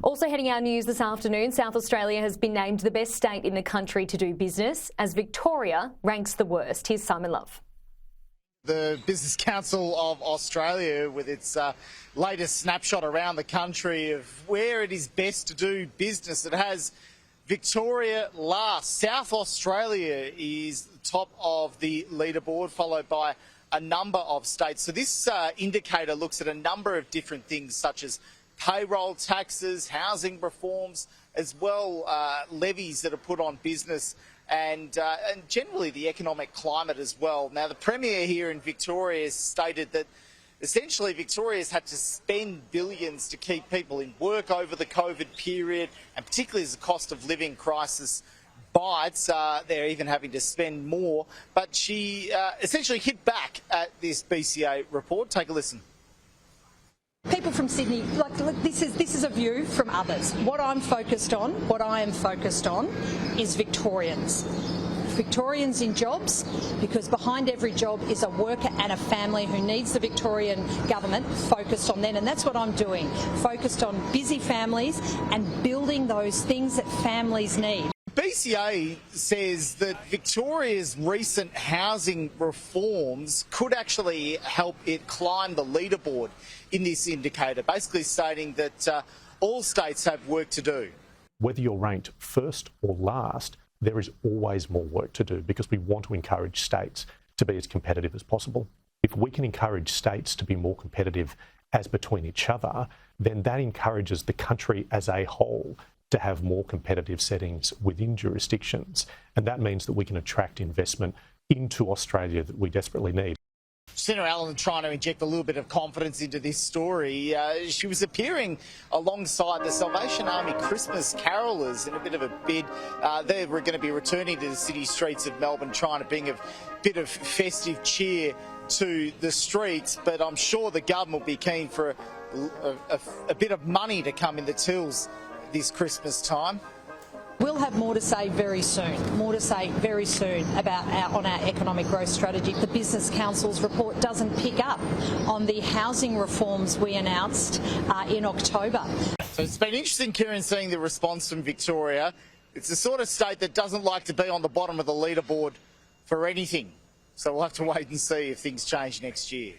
Also heading our news this afternoon, South Australia has been named the best state in the country to do business, as Victoria ranks the worst. Here's Simon Love. The Business Council of Australia, with its latest snapshot around the country of where it is best to do business, it has Victoria last. South Australia is top of the leaderboard, followed by a number of states. So this indicator looks at a number of different things, such as payroll taxes, housing reforms, as well levies that are put on business, and generally the economic climate as well. Now, the Premier here in Victoria has stated that essentially Victoria's had to spend billions to keep people in work over the COVID period, and particularly as the cost of living crisis bites, they're even having to spend more. But she essentially hit back at this BCA report. Take a listen. People from Sydney, look, this is a view from others. What I am focused on is Victorians. Victorians in jobs, because behind every job is a worker and a family who needs the Victorian government focused on them, and that's what I'm doing, focused on busy families and building those things that families need. BCA says that Victoria's recent housing reforms could actually help it climb the leaderboard in this indicator, basically stating that all states have work to do. Whether you're ranked first or last, there is always more work to do, because we want to encourage states to be as competitive as possible. If we can encourage states to be more competitive as between each other, then that encourages the country as a whole to have more competitive settings within jurisdictions. And that means that we can attract investment into Australia that we desperately need. Jacinta Allan trying to inject a little bit of confidence into this story. She was appearing alongside the Salvation Army Christmas carolers in a bit of a bid. They were going to be returning to the city streets of Melbourne, trying to bring a bit of festive cheer to the streets. But I'm sure the government will be keen for a bit of money to come in the tills this Christmas time. We'll have more to say very soon, about our economic growth strategy. The Business Council's report doesn't pick up on the housing reforms we announced in October. So it's been interesting, Kieran, seeing the response from Victoria. It's the sort of state that doesn't like to be on the bottom of the leaderboard for anything. So we'll have to wait and see if things change next year.